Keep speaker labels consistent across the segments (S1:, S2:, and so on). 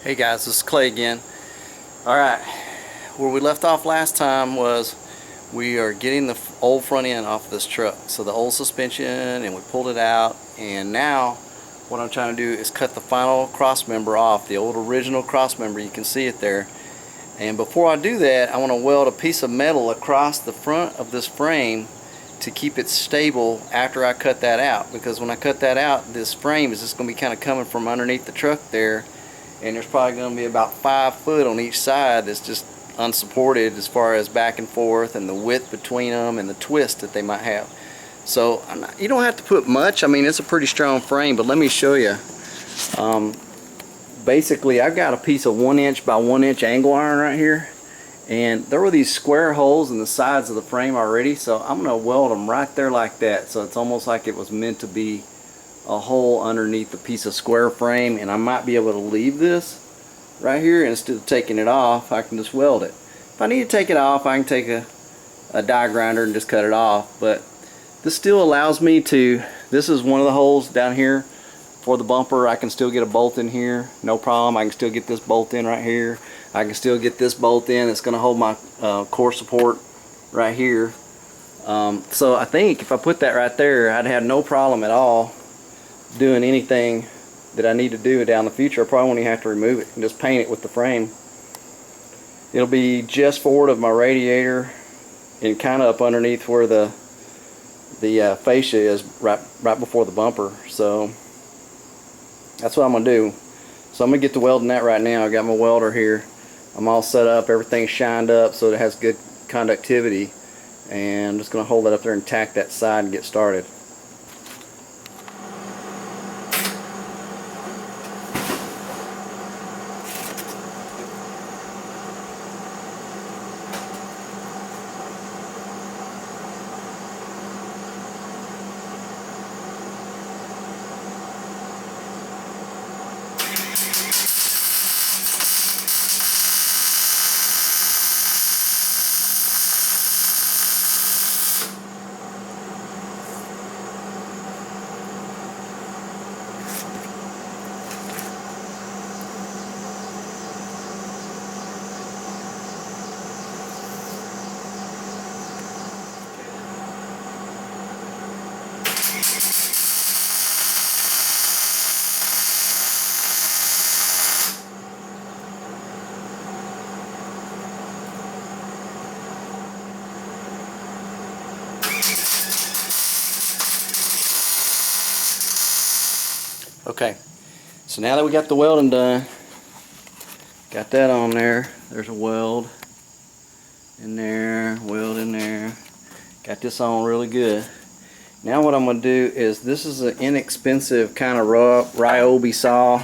S1: Hey guys, this is Clay again. Alright, where we left off last time was we are getting the old front end off this truck. So the old suspension, and we pulled it out, and now what I'm trying to do is cut the final cross member off, the old original cross member. You can see it there. And before I do that, I want to weld a piece of metal across the front of this frame to keep it stable after I cut that out, because when I cut that out, this frame is just going to be kind of coming from underneath the truck there, and there's probably going to be about 5 foot on each side that's just unsupported as far as back and forth and the width between them and the twist that they might have. So you don't have to put much. I mean, it's a pretty strong frame, but let me show you. Basically, I've got a piece of 1 inch by 1 inch angle iron right here, and there were these square holes in the sides of the frame already, so I'm going to weld them right there like that, so it's almost like it was meant to be a hole underneath the piece of square frame. And I might be able to leave this right here, and instead of taking it off, I can just weld it. If I need to take it off, I can take a die grinder and just cut it off, but this still allows me to, this is one of the holes down here for the bumper. I can still get a bolt in here, no problem. I can still get this bolt in right here. I can still get this bolt in. It's going to hold my core support right here. So I think if I put that right there, I'd have no problem at all doing anything that I need to do down the future. I probably won't even have to remove it and just paint it with the frame. It'll be just forward of my radiator and kind of up underneath where the fascia is, right before the bumper. So that's what I'm gonna do. So I'm gonna get to welding that right now. I got my welder here. I'm all set up, everything's shined up so it has good conductivity, and I'm just gonna hold that up there and tack that side and get started. Okay, so now that we got the welding done, got that on there, there's a weld in there, weld in there, got this on really good. Now what I'm going to do is, this is an inexpensive kind of Ryobi saw.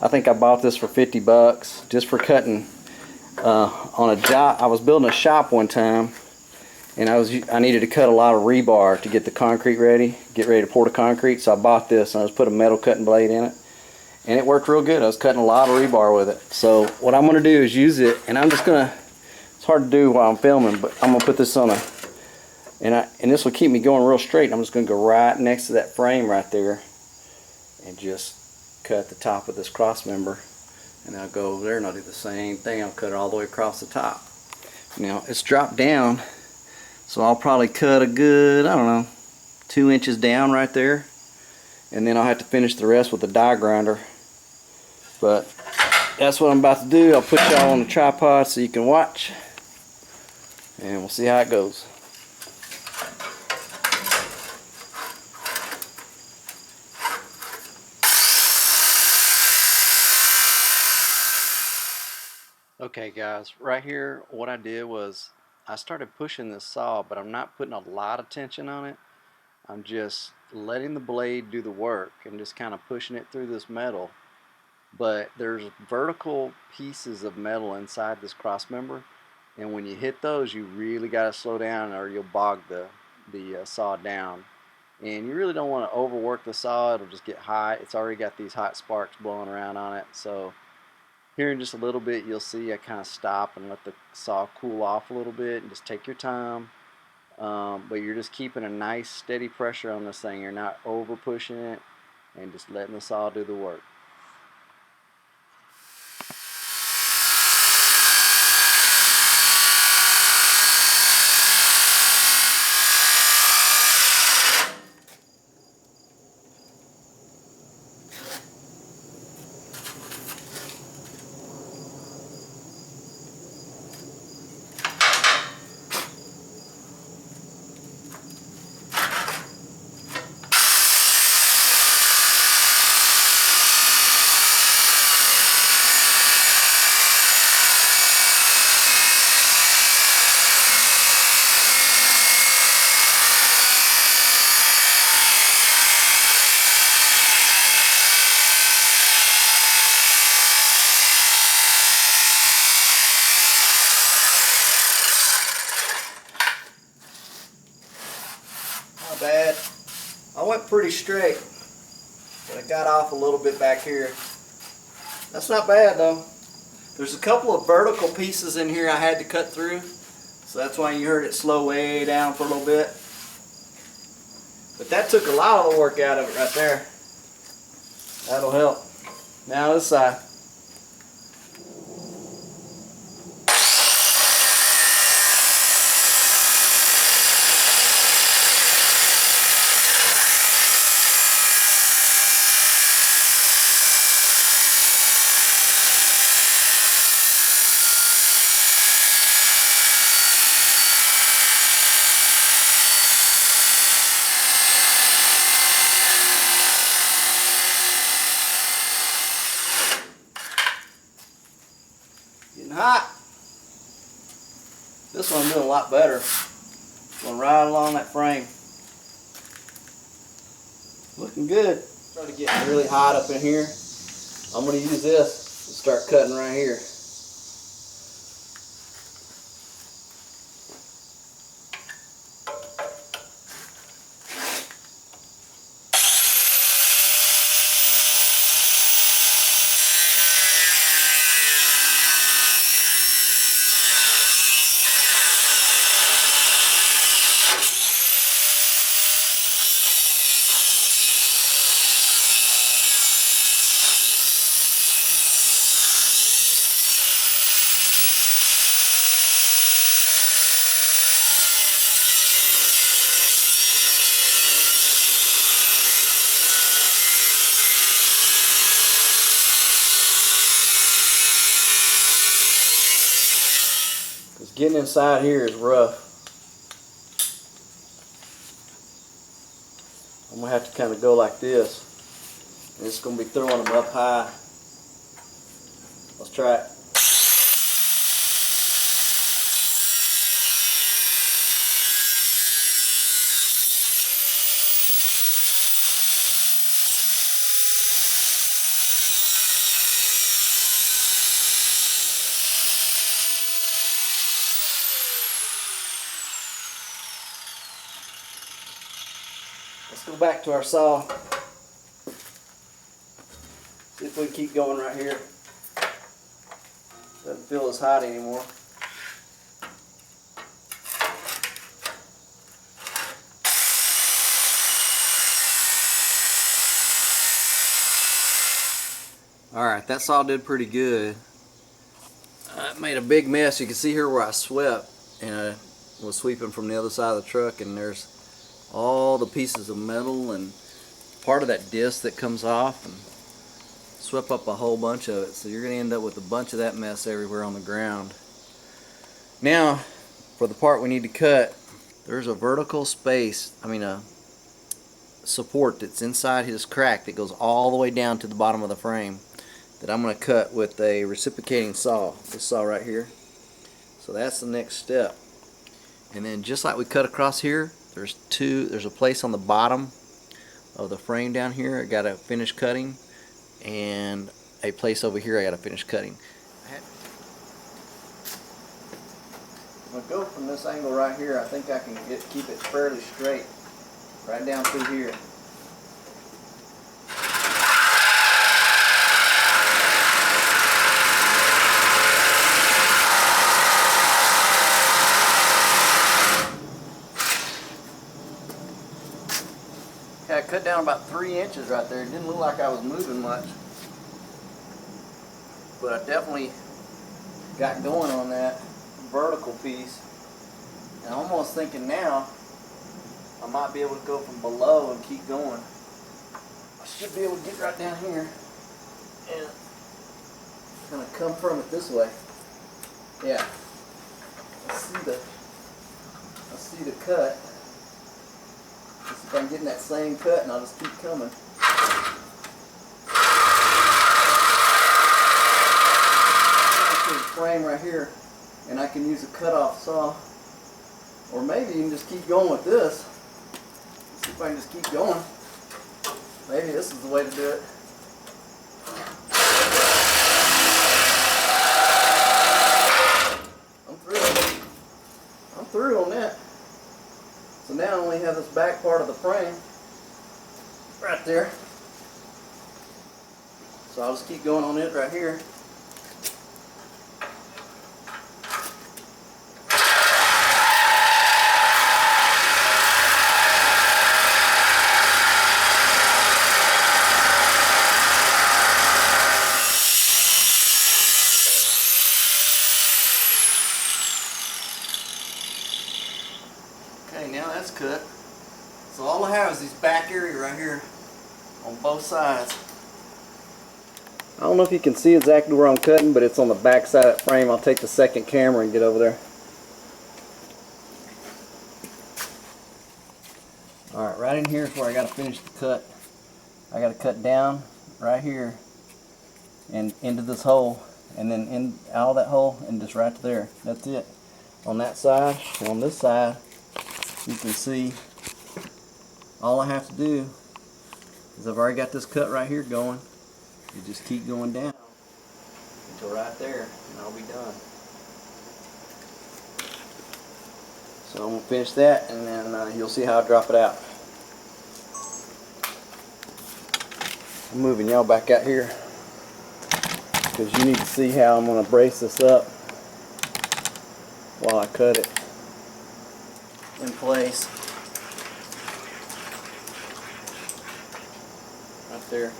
S1: I think I bought this for 50 bucks just for cutting on a job. I was building a shop one time, and I needed to cut a lot of rebar to get the concrete ready, get ready to pour the concrete. So I bought this, and I just put a metal cutting blade in it, and it worked real good. I was cutting a lot of rebar with it. So what I'm going to do is use it, and I'm just going to, it's hard to do while I'm filming, but I'm going to put this on a, and this will keep me going real straight. I'm just going to go right next to that frame right there and just cut the top of this cross member, and I'll go over there and I'll do the same thing. I'll cut it all the way across the top. Now it's dropped down, so I'll probably cut a good, I don't know, 2 inches down right there, and then I'll have to finish the rest with a die grinder. But that's what I'm about to do. I'll put y'all on the tripod so you can watch, and we'll see how it goes. Okay guys, right here what I did was I started pushing this saw, but I'm not putting a lot of tension on it. I'm just letting the blade do the work and just kind of pushing it through this metal. But there's vertical pieces of metal inside this cross member, and when you hit those, you really got to slow down or you'll bog the saw down. And you really don't want to overwork the saw. It'll just get hot. It's already got these hot sparks blowing around on it. So here in just a little bit, you'll see I kind of stop and let the saw cool off a little bit, and just take your time. But you're just keeping a nice steady pressure on this thing. You're not over pushing it, and just letting the saw do the work. I went pretty straight, but I got off a little bit back here. That's not bad though. There's a couple of vertical pieces in here I had to cut through, so that's why you heard it slow way down for a little bit. But that took a lot of the work out of it right there. That'll help. Now this side. Getting hot. This one I'm doing a lot better. Going right along that frame. Looking good. Started getting really hot up in here. I'm going to use this to start cutting right here. Because getting inside here is rough. I'm going to have to kind of go like this. And it's going to be throwing them up high. Let's try it. Let's go back to our saw. See if we can keep going right here. Doesn't feel as hot anymore. Alright, that saw did pretty good. It made a big mess. You can see here where I swept, and I was sweeping from the other side of the truck, and there's all the pieces of metal and part of that disc that comes off, and swept up a whole bunch of it. So you're going to end up with a bunch of that mess everywhere on the ground. Now for the part we need to cut, there's a vertical space, a support that's inside his crack that goes all the way down to the bottom of the frame that I'm going to cut with a reciprocating saw, this saw right here. So that's the next step. And then just like we cut across here, there's a place on the bottom of the frame down here I got to finish cutting, and a place over here I got to finish cutting. I'm going to go from this angle right here. I think I can keep it fairly straight right down through here. I cut down about 3 inches right there. It didn't look like I was moving much, but I definitely got going on that vertical piece. And I'm almost thinking now I might be able to go from below and keep going. I should be able to get right down here and kind of come from it this way. Yeah, I see the cut. Let's see if I'm getting that same cut, and I'll just keep coming. Frame right here, and I can use a cut-off saw, or maybe you can just keep going with this. Let's see if I can just keep going. Maybe this is the way to do it. I'm through on that. So now I only have this back part of the frame. right there. So I'll just keep going on it right here. Okay, now that's cut. So all I have is this back area right here on both sides. I don't know if you can see exactly where I'm cutting, but it's on the back side of that frame. I'll take the second camera and get over there. Alright, right in here is where I got to finish the cut. I got to cut down right here and into this hole, and then in out of that hole and just right there. That's it. On that side and on this side, you can see all I have to do is I've already got this cut right here going. You just keep going down until right there, and I'll be done. So I'm going to finish that, and then you'll see how I drop it out. I'm moving y'all back out here because you need to see how I'm going to brace this up while I cut it in place. Right there.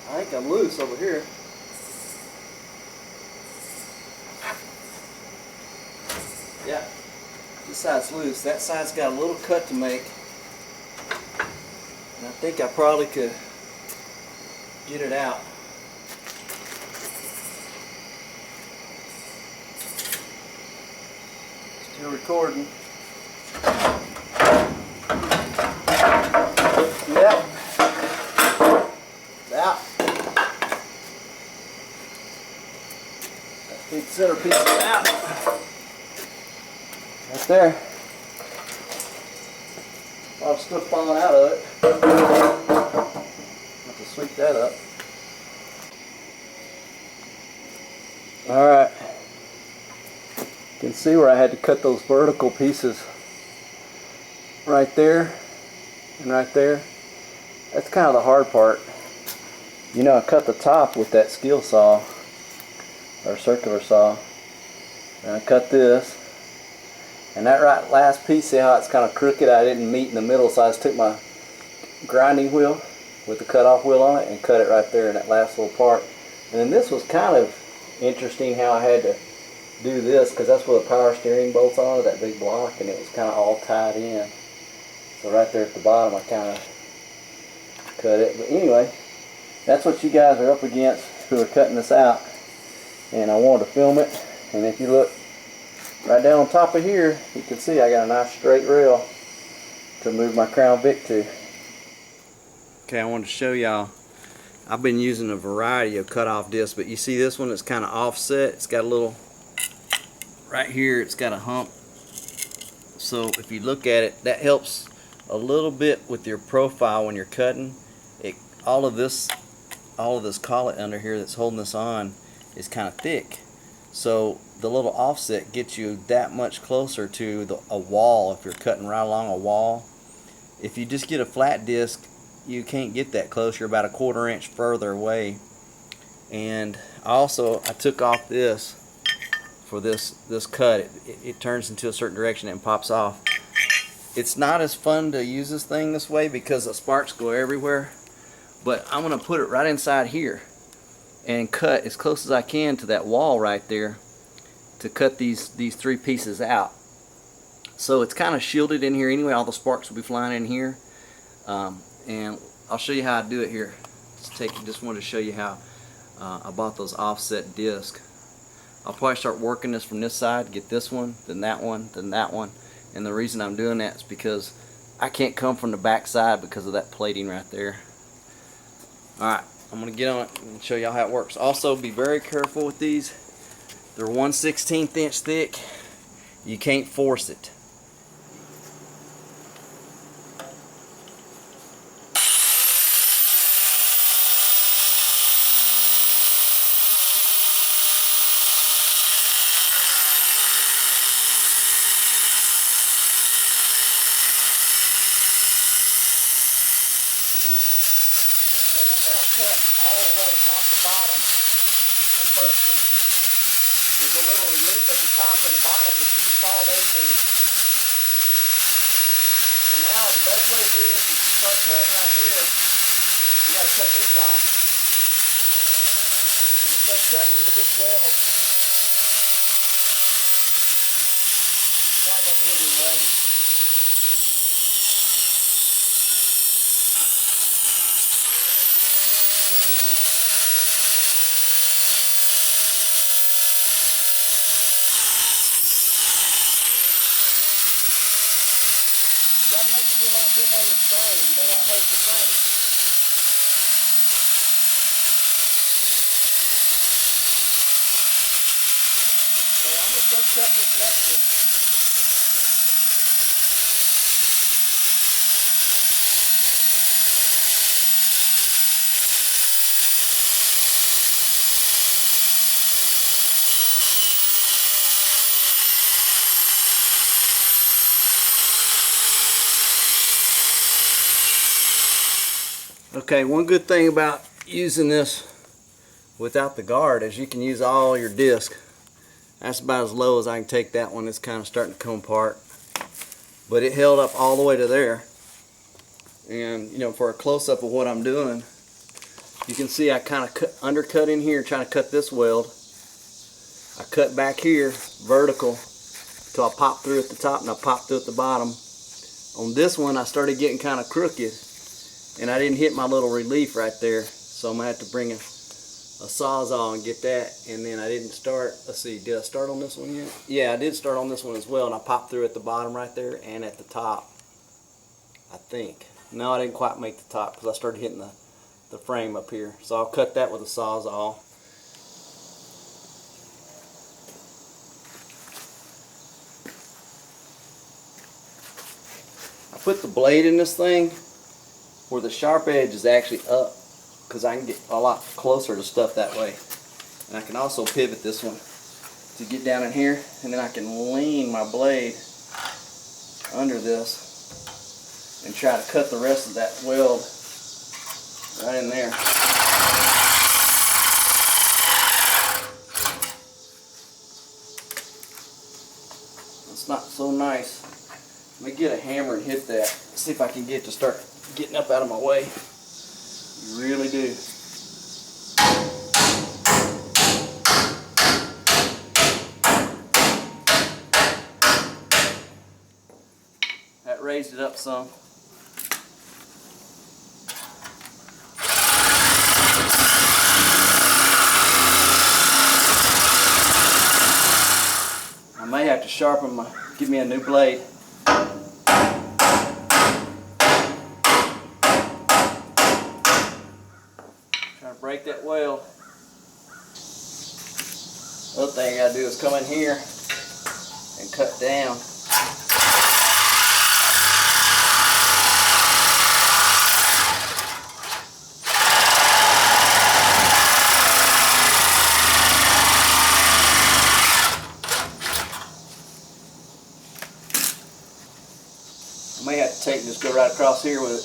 S1: I think I'm loose over here. Yeah, this side's loose. That side's got a little cut to make. And I think I probably could get it out. Still recording. Yep. It's out. That big centerpiece is out. Right there. A lot of stuff falling out of it. Have to sweep that up. Alright. You can see where I had to cut those vertical pieces right there and right there. That's kind of the hard part. You know, I cut the top with that skill saw or circular saw, and I cut this, and that right last piece, see how it's kind of crooked? I didn't meet in the middle, so I just took my grinding wheel with the cutoff wheel on it and cut it right there in that last little part. And then this was kind of interesting how I had to do this, because that's where the power steering bolts on, that big block, and it was kind of all tied in. So right there at the bottom I kind of cut it. But anyway, that's what you guys are up against who are cutting this out. and I wanted to film it. And if you look right down on top of here, you can see I got a nice straight rail to move my Crown Vic to. Okay, I wanted to show y'all, I've been using a variety of cutoff discs, but you see this one that's kind of offset. It's got a little, right here it's got a hump. So if you look at it, that helps a little bit with your profile when you're cutting. All of this collet under here that's holding this on is kind of thick. So the little offset gets you that much closer to a wall if you're cutting right along a wall. If you just get a flat disc, you can't get that close. You're about a 1/4 inch further away. And I took off this for this cut. It turns into a certain direction and pops off. It's not as fun to use this thing this way because the sparks go everywhere. But I'm going to put it right inside here and cut as close as I can to that wall right there to cut these 3 pieces out. So it's kind of shielded in here anyway. All the sparks will be flying in here. And I'll show you how I do it here. Just wanted to show you how I bought those offset discs. I'll probably start working this from this side, get this one, then that one, then that one. And the reason I'm doing that is because I can't come from the back side because of that plating right there. Alright, I'm going to get on it and show y'all how it works. Also, be very careful with these. They're 1/16 inch thick. You can't force it. Cut all the way top to bottom. The first one. There's a little relief at the top and the bottom that you can fall into. So now the best way to do this is to start cutting right here. You got to cut this off. And just start cutting into this weld. It's not going to be in your way. Gotta make sure you're not getting on the frame. You don't want to hurt the frame. So I'm going to start cutting this next one. Okay, one good thing about using this without the guard is you can use all your disc. That's about as low as I can take that one. It's kind of starting to come apart. But it held up all the way to there. And you know, for a close-up of what I'm doing, you can see I kind of undercut in here trying to cut this weld. I cut back here vertical until I popped through at the top and I popped through at the bottom. On this one I started getting kind of crooked and I didn't hit my little relief right there, so I'm going to have to bring a Sawzall and get that. And then I didn't start, let's see, did I start on this one yet? Yeah, I did start on this one as well, and I popped through at the bottom right there and at the top, I think. No, I didn't quite make the top because I started hitting the frame up here. So I'll cut that with a Sawzall. I put the blade in this thing where the sharp edge is actually up because I can get a lot closer to stuff that way. And I can also pivot this one to get down in here, and then I can lean my blade under this and try to cut the rest of that weld right in there. It's not so nice. Let me get a hammer and hit that. See if I can get it to start getting up out of my way. You really do. That raised it up some. have to sharpen my, give me a new blade. Trying to break that weld. Other thing I gotta do is come in here and cut down. I may have to take and just go right across here with it.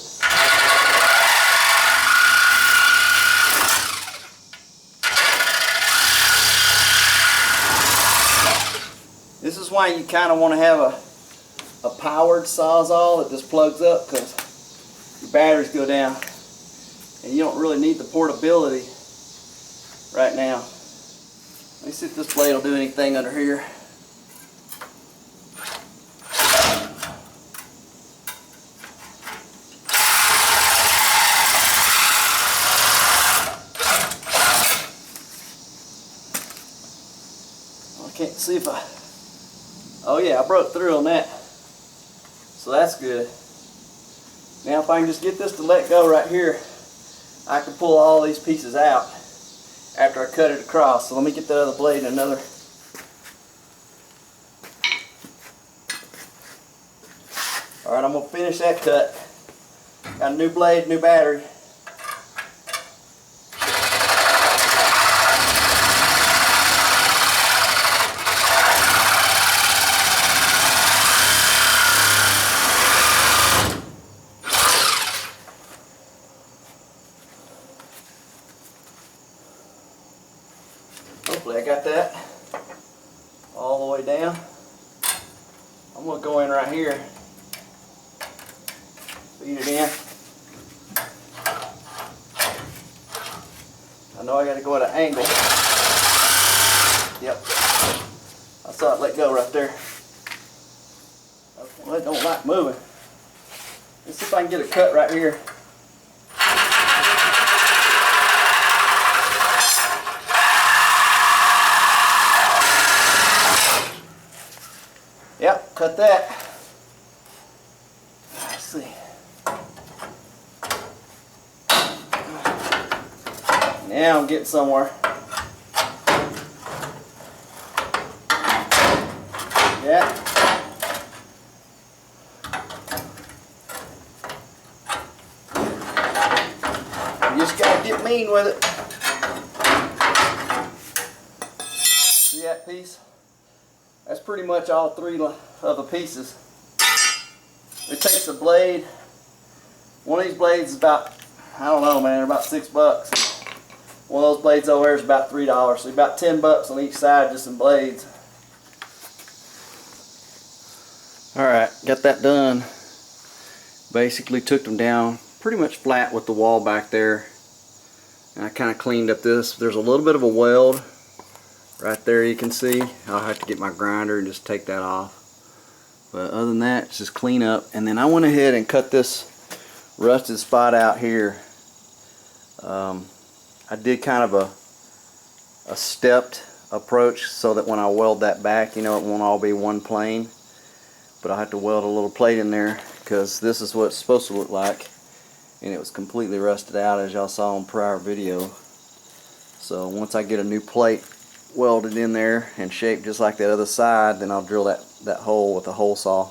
S1: This is why you kind of want to have a powered sawzall that just plugs up, because your batteries go down and you don't really need the portability right now. Let me see if this blade will do anything under here. I can't see if I... Oh yeah, I broke through on that. So that's good. Now if I can just get this to let go right here, I can pull all these pieces out after I cut it across. So let me get that other blade in another. Alright, I'm going to finish that cut. Got a new blade, new battery. Hopefully I got that all the way down. I'm going to go in right here, feed it in. I know I got to go at an angle. Yep, I saw it let go right there. Okay, well, it don't like moving. Let's see if I can get a cut right here. Yep, cut that. Let's see. Now I'm getting somewhere. Yeah. You just gotta get mean with it. See that piece? That's pretty much all three of the pieces. It takes a blade. One of these blades is about, I don't know, man, about $6. One of those blades over there is about $3. So about $10 on each side just in blades. Alright, got that done. Basically took them down pretty much flat with the wall back there. And I kind of cleaned up this. There's a little bit of a weld right there, you can see. I'll have to get my grinder and just take that off. But other than that, it's just clean up. And then I went ahead and cut this rusted spot out here. I did kind of a stepped approach so that when I weld that back, you know, it won't all be one plane. But I have to weld a little plate in there because this is what it's supposed to look like. And it was completely rusted out, as y'all saw in prior video. So once I get a new plate welded in there and shaped just like that other side, then I'll drill that hole with a hole saw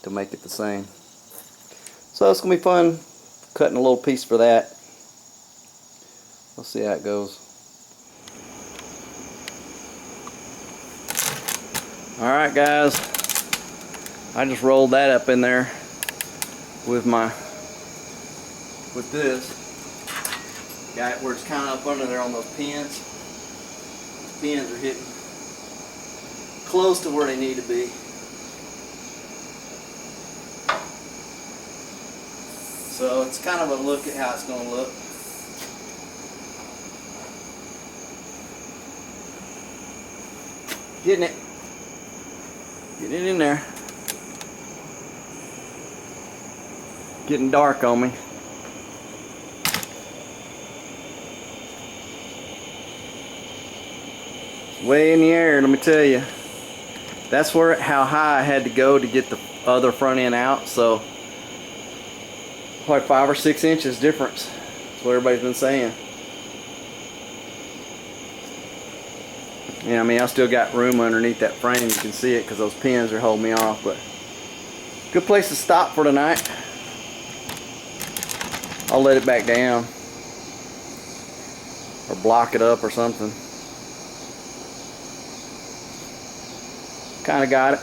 S1: to make it the same. So it's gonna be fun cutting a little piece for that. We'll see how it goes. Alright guys, I just rolled that up in there with this. Got it where it's kind of up under there on those pins. Pins are hitting close to where they need to be. So it's kind of a look at how it's going to look. Getting it. Getting it in there. Getting dark on me. Way in the air, let me tell you. That's how high I had to go to get the other front end out. So probably 5 or 6 inches difference. That's what everybody's been saying. Yeah, I mean, I still got room underneath that frame. You can see it because those pins are holding me off. But good place to stop for tonight. I'll let it back down or block it up or something. Kind of got it.